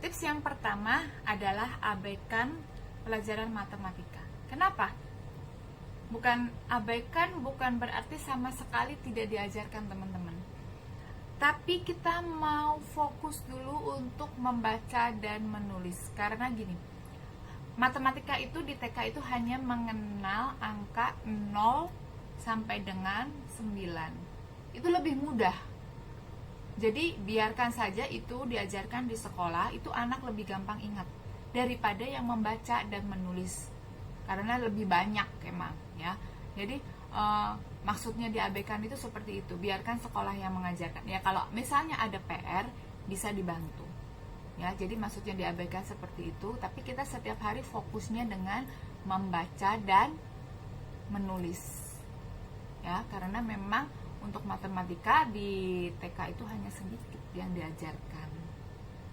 Tips yang pertama adalah abaikan pelajaran matematika. Kenapa? Bukan abaikan, bukan berarti sama sekali tidak diajarkan teman-teman. Tapi kita mau fokus dulu untuk membaca dan menulis. Karena gini, matematika itu di TK itu hanya mengenal angka 0 sampai dengan 9. Itu lebih mudah. Jadi biarkan saja itu diajarkan di sekolah, itu anak lebih gampang ingat daripada yang membaca dan menulis, karena lebih banyak emang ya. Jadi maksudnya diabaikan itu seperti itu, biarkan sekolah yang mengajarkan. Ya kalau misalnya ada PR bisa dibantu ya. Jadi maksudnya diabaikan seperti itu, tapi kita setiap hari fokusnya dengan membaca dan menulis ya, karena memang untuk matematika di TK itu hanya sedikit yang diajarkan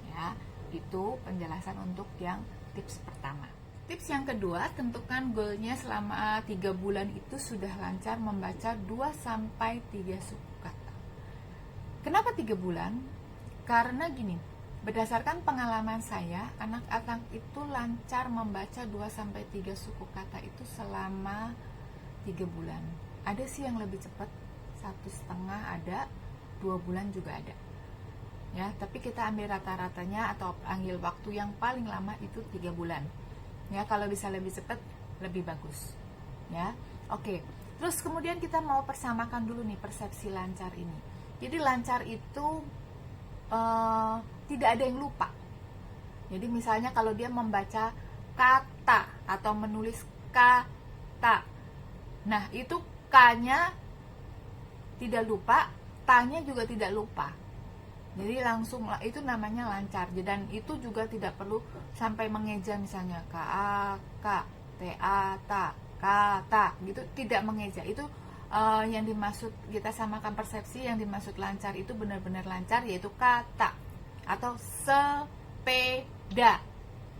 ya. Itu penjelasan untuk yang tips pertama. Tips yang kedua, tentukan goalnya selama 3 bulan itu sudah lancar membaca 2-3 suku kata. Kenapa 3 bulan? Karena gini, berdasarkan pengalaman saya, anak-anak itu lancar membaca 2-3 suku kata itu selama 3 bulan. Ada sih yang lebih cepat, 1,5 ada, 2 bulan juga ada ya, tapi kita ambil rata-ratanya atau ambil waktu yang paling lama itu 3 bulan ya. Kalau bisa lebih cepat lebih bagus ya. Oke, terus kemudian kita mau persamakan dulu nih persepsi lancar ini. Jadi lancar itu tidak ada yang lupa. Jadi misalnya kalau dia membaca kata atau menulis kata, nah itu K-nya tidak lupa, tanya juga tidak lupa. Jadi langsung itu namanya lancar. Dan itu juga tidak perlu sampai mengeja, misalnya ka, ka, ta, ta, kata gitu, tidak mengeja. Itu yang dimaksud, kita samakan persepsi, yang dimaksud lancar itu benar-benar lancar, yaitu kata atau sepeda.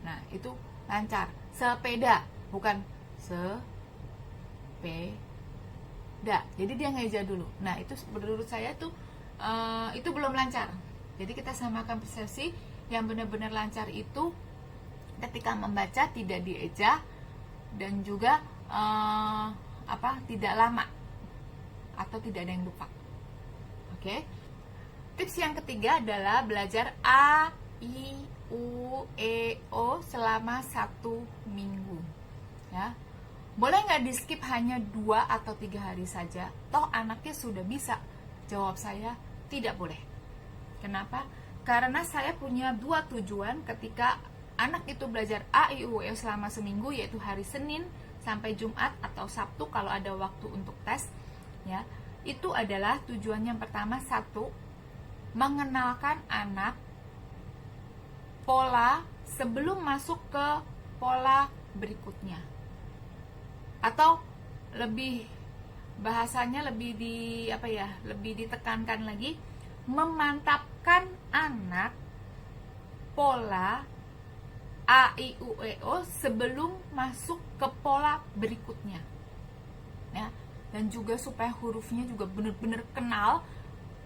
Nah itu lancar, sepeda, bukan sepeda. Jadi dia ngeja dulu. Nah itu menurut saya tuh itu belum lancar. Jadi kita samakan persepsi. Yang benar-benar lancar itu ketika membaca tidak dieja dan juga tidak lama atau tidak ada yang lupa. Oke. Tips yang ketiga adalah belajar A, I, U, E, O selama 1 minggu ya. Boleh nggak di skip hanya 2 atau 3 hari saja? Toh anaknya sudah bisa. Jawab saya, tidak boleh. Kenapa? Karena saya punya 2 tujuan ketika anak itu belajar A, I, U, E selama seminggu, yaitu hari Senin sampai Jumat atau Sabtu kalau ada waktu untuk tes ya. Itu adalah tujuan yang pertama, 1, mengenalkan anak pola sebelum masuk ke pola berikutnya. Atau lebih bahasanya lebih lebih ditekankan lagi, memantapkan anak pola A, I, U, E, O sebelum masuk ke pola berikutnya ya. Dan juga supaya hurufnya juga benar-benar kenal.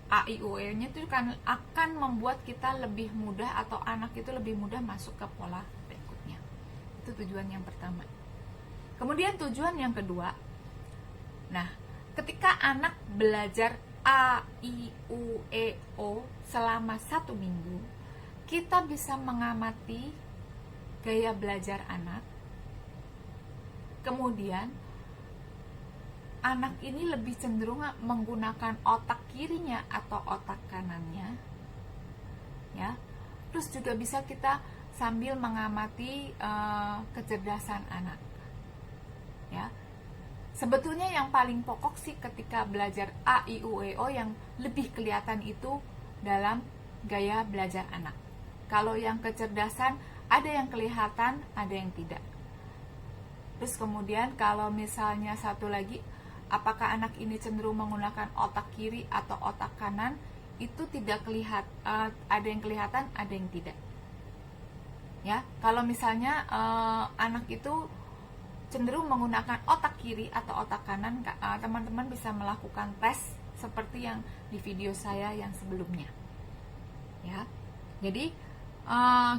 A, I, U, E nya itu kan akan membuat kita lebih mudah, atau anak itu lebih mudah masuk ke pola berikutnya. Itu tujuan yang pertama. Kemudian tujuan yang kedua, nah ketika anak belajar A, I, U, E, O selama 1 minggu, kita bisa mengamati gaya belajar anak. Kemudian anak ini lebih cenderung menggunakan otak kirinya atau otak kanannya ya. Terus juga bisa kita sambil mengamati kecerdasan anak ya. Sebetulnya yang paling pokok sih ketika belajar A, I, U, E, O yang lebih kelihatan itu dalam gaya belajar anak. Kalau yang kecerdasan ada yang kelihatan, ada yang tidak. Terus kemudian kalau misalnya satu lagi, apakah anak ini cenderung menggunakan otak kiri atau otak kanan, itu tidak kelihatan, ada yang kelihatan, ada yang tidak ya. Kalau misalnya anak itu cenderung menggunakan otak kiri atau otak kanan, teman-teman bisa melakukan tes seperti yang di video saya yang sebelumnya ya. Jadi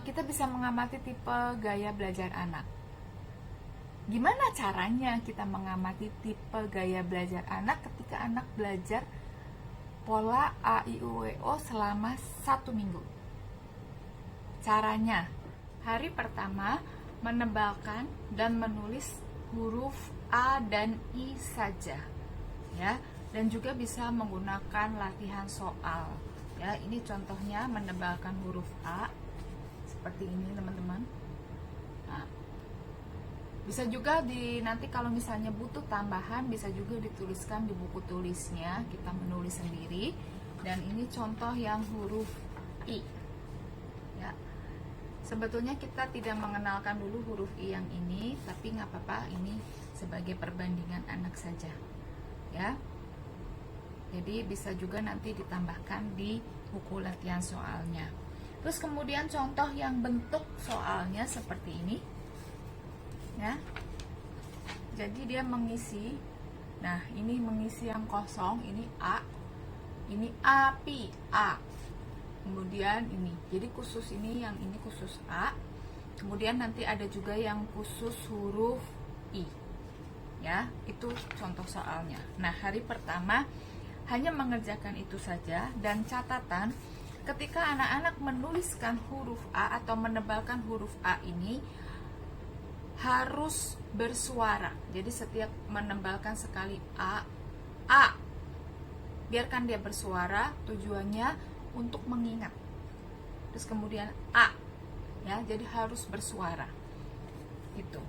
kita bisa mengamati tipe gaya belajar anak. Gimana caranya kita mengamati tipe gaya belajar anak ketika anak belajar pola A, I, U, E, O selama 1 minggu? Caranya, hari pertama menebalkan dan menulis huruf A dan I saja, ya, dan juga bisa menggunakan latihan soal. Ya, ini contohnya menebalkan huruf A seperti ini, teman-teman. Nah, bisa juga nanti kalau misalnya butuh tambahan bisa juga dituliskan di buku tulisnya, kita menulis sendiri. Dan ini contoh yang huruf I. Ya. Sebetulnya kita tidak mengenalkan dulu huruf I yang ini, tapi nggak apa-apa, ini sebagai perbandingan anak saja. Ya. Jadi bisa juga nanti ditambahkan di buku latihan soalnya. Terus kemudian contoh yang bentuk soalnya seperti ini. Ya, jadi dia mengisi. Nah, ini mengisi yang kosong, ini A, ini api A. Kemudian ini, jadi khusus ini, yang ini khusus A. Kemudian nanti ada juga yang khusus huruf I. Ya, itu contoh soalnya. Nah, hari pertama hanya mengerjakan itu saja, dan catatan ketika anak-anak menuliskan huruf A atau menebalkan huruf A ini harus bersuara. Jadi setiap menebalkan sekali A, biarkan dia bersuara, tujuannya untuk mengingat. Terus kemudian A, ya, jadi harus bersuara. Itu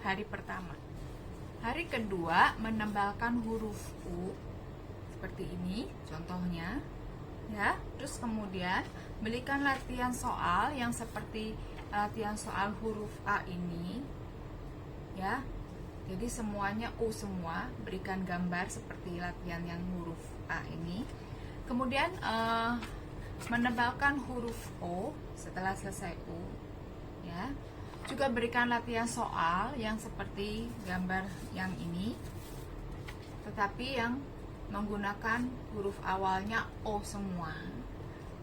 hari pertama. Hari kedua menebalkan huruf U seperti ini contohnya, ya. Terus kemudian berikan latihan soal yang seperti latihan soal huruf A ini. Ya, jadi semuanya U semua, berikan gambar seperti latihan yang huruf A ini. Kemudian menebalkan huruf O setelah selesai U, ya. Juga berikan latihan soal yang seperti gambar yang ini, tetapi yang menggunakan huruf awalnya O semua,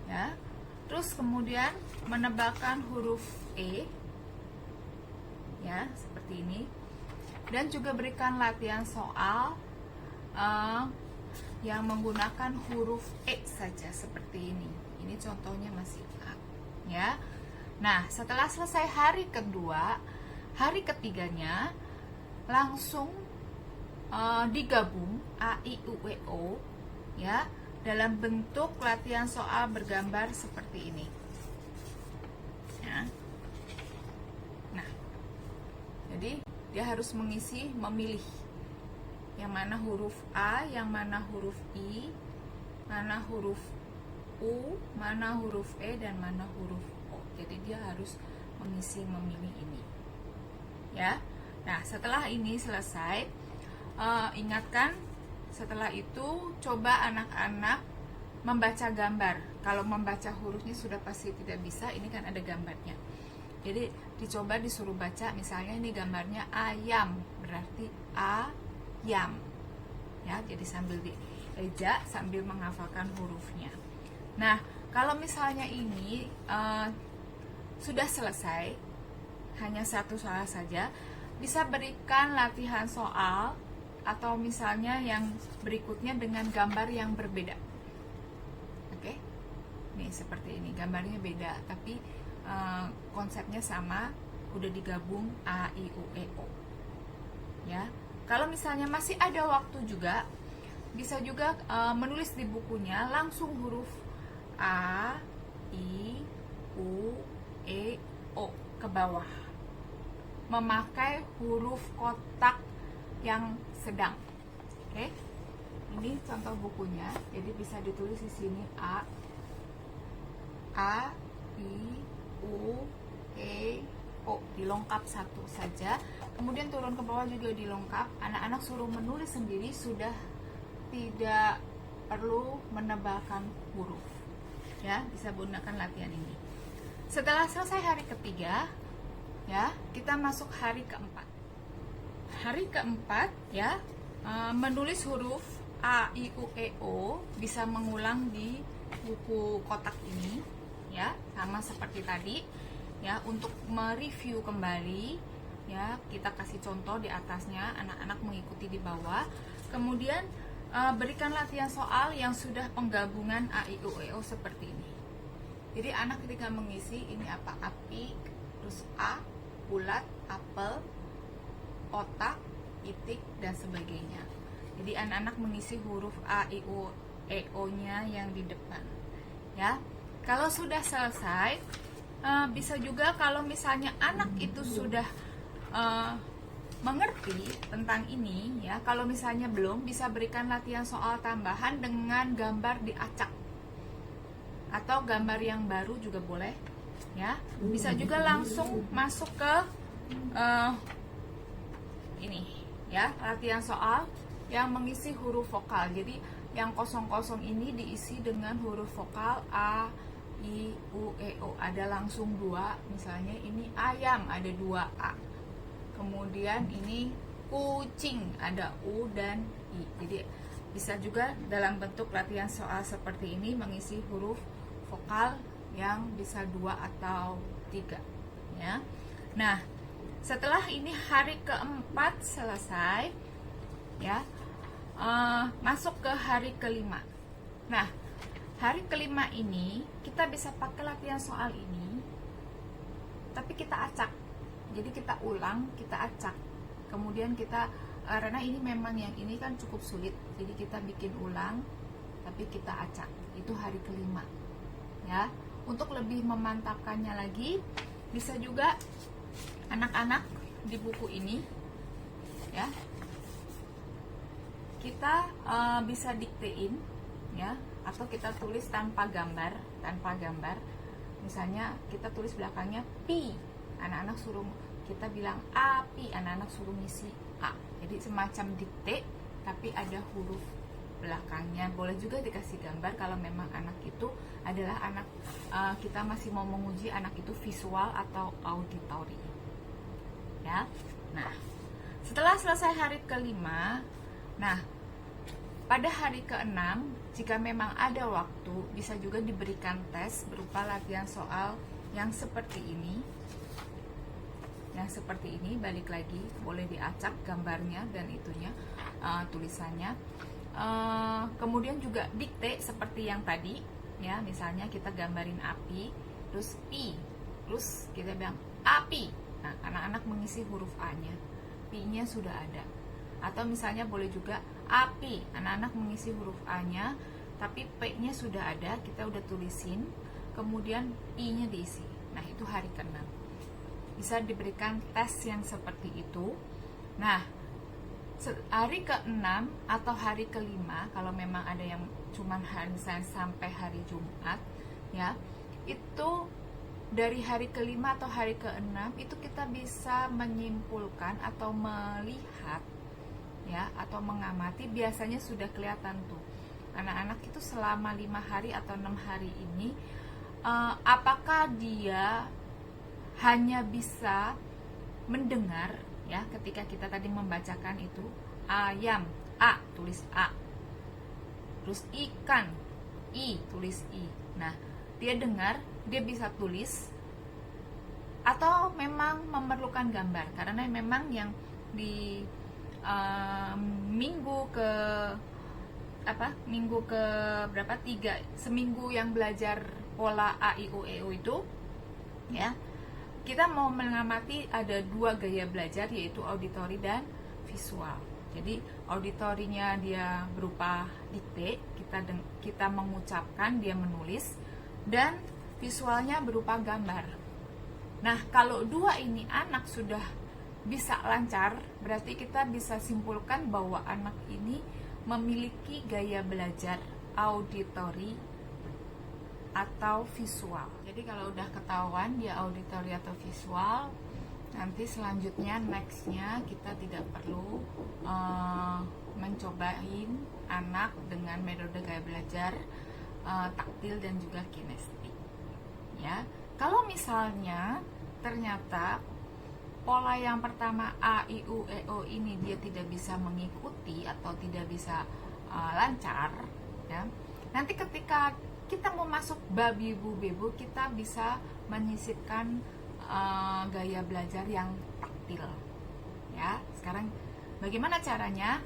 ya. Terus kemudian menebalkan huruf E, ya, seperti ini. Dan juga berikan latihan soal yang menggunakan huruf E saja seperti ini. Ini contohnya masih A, ya. Nah, setelah selesai hari kedua, hari ketiganya langsung digabung A, I, U, E, O, ya, dalam bentuk latihan soal bergambar seperti ini, ya. Jadi dia harus memilih yang mana huruf A, yang mana huruf I, mana huruf U, mana huruf E, dan mana huruf O. Jadi dia harus memilih ini, ya. Nah, setelah ini selesai, ingatkan, setelah itu coba anak-anak membaca gambar. Kalau membaca hurufnya sudah pasti tidak bisa, ini kan ada gambarnya. Jadi dicoba disuruh baca, misalnya ini gambarnya ayam, berarti ayam. Ya, jadi sambil dieja sambil menghafalkan hurufnya. Nah, kalau misalnya ini sudah selesai, hanya satu soal saja, bisa berikan latihan soal atau misalnya yang berikutnya dengan gambar yang berbeda. Oke? Nih seperti ini, gambarnya beda, tapi konsepnya sama, udah digabung A, I, U, E, O, ya. Kalau misalnya masih ada waktu juga, bisa juga menulis di bukunya langsung huruf A, I, U, E, O ke bawah, memakai huruf kotak yang sedang. Oke, ini contoh bukunya, jadi bisa ditulis di sini A, I, U, E, O, dilengkap satu saja. Kemudian turun ke bawah juga dilengkap. Anak-anak suruh menulis sendiri, sudah tidak perlu menebalkan huruf. Ya, bisa gunakan latihan ini. Setelah selesai hari ketiga, ya, kita masuk hari keempat. Hari keempat, ya, menulis huruf A, I, U, E, O, bisa mengulang di buku kotak ini. ya, sama seperti tadi ya. Untuk mereview kembali ya, kita kasih contoh di atasnya, anak-anak mengikuti di bawah. Kemudian berikan latihan soal yang sudah penggabungan A, I, U, E, O seperti ini. Jadi anak ketika mengisi ini apa? Api, terus A, bulat, apel, otak, itik, dan sebagainya. Jadi anak-anak mengisi huruf A, I, U, E, O nya yang di depan ya. Kalau sudah selesai, bisa juga kalau misalnya anak itu sudah mengerti tentang ini ya, kalau misalnya belum, bisa berikan latihan soal tambahan dengan gambar diacak atau gambar yang baru juga boleh ya. Bisa juga langsung masuk ke ini ya, latihan soal yang mengisi huruf vokal. Jadi yang kosong-kosong ini diisi dengan huruf vokal A, I, U, E, O. Ada langsung 2, misalnya ini ayam, ada 2 A. Kemudian ini kucing, ada U dan I. Jadi bisa juga dalam bentuk latihan soal seperti ini mengisi huruf vokal yang bisa 2 atau 3 ya. Nah, setelah ini hari keempat selesai ya, masuk ke hari kelima. Nah, hari kelima ini kita bisa pakai latihan soal ini, tapi kita acak. Jadi kita ulang, kita acak. Kemudian kita, karena ini memang yang ini kan cukup sulit, jadi kita bikin ulang, tapi kita acak. Itu hari kelima ya. Untuk lebih memantapkannya lagi, bisa juga anak-anak di buku ini ya, kita bisa diktein ya, atau kita tulis tanpa gambar. Misalnya kita tulis belakangnya pi, anak-anak suruh kita bilang api, anak-anak suruh ngisi A. Jadi semacam dikte tapi ada huruf belakangnya. Boleh juga dikasih gambar kalau memang anak itu adalah anak, kita masih mau menguji anak itu visual atau auditory ya. Nah, setelah selesai hari kelima, nah pada hari keenam, jika memang ada waktu, bisa juga diberikan tes berupa latihan soal yang seperti ini. Yang seperti ini, balik lagi, boleh diacak gambarnya dan itunya, tulisannya. Kemudian juga dikte seperti yang tadi ya. Misalnya kita gambarin api, terus pi, terus kita bilang api. Nah, anak-anak mengisi huruf A-nya, P-nya sudah ada. Atau misalnya boleh juga api, anak-anak mengisi huruf A-nya, tapi P-nya sudah ada, kita udah tulisin, kemudian I-nya diisi. Nah, itu hari ke-6. Bisa diberikan tes yang seperti itu. Nah, hari ke-6 atau hari ke-5, kalau memang ada yang cuman hari misalnya sampai hari Jumat ya, itu dari hari ke-5 atau hari ke-6 itu kita bisa menyimpulkan atau melihat ya, atau mengamati. Biasanya sudah kelihatan tuh anak-anak itu selama 5 hari atau 6 hari ini, apakah dia hanya bisa mendengar ya, ketika kita tadi membacakan itu ayam, A, tulis A, terus ikan, I, tulis I. Nah, dia dengar, dia bisa tulis, atau memang memerlukan gambar. Karena memang yang di minggu ke berapa, 3 seminggu yang belajar pola A, I, U, E, O itu ya, kita mau mengamati ada 2 gaya belajar, yaitu auditori dan visual. Jadi auditorinya dia berupa dikte, kita mengucapkan, dia menulis, dan visualnya berupa gambar. Nah, kalau 2 ini anak sudah bisa lancar, berarti kita bisa simpulkan bahwa anak ini memiliki gaya belajar auditori atau visual. Jadi kalau udah ketahuan dia auditori atau visual, nanti selanjutnya nextnya kita tidak perlu mencobain anak dengan metode gaya belajar taktil dan juga kinestik ya. Kalau misalnya ternyata pola yang pertama A, I, U, E, O ini dia tidak bisa mengikuti atau tidak bisa lancar ya, nanti ketika kita mau masuk babi bu bebu, kita bisa menyisipkan gaya belajar yang taktil. Ya, sekarang bagaimana caranya?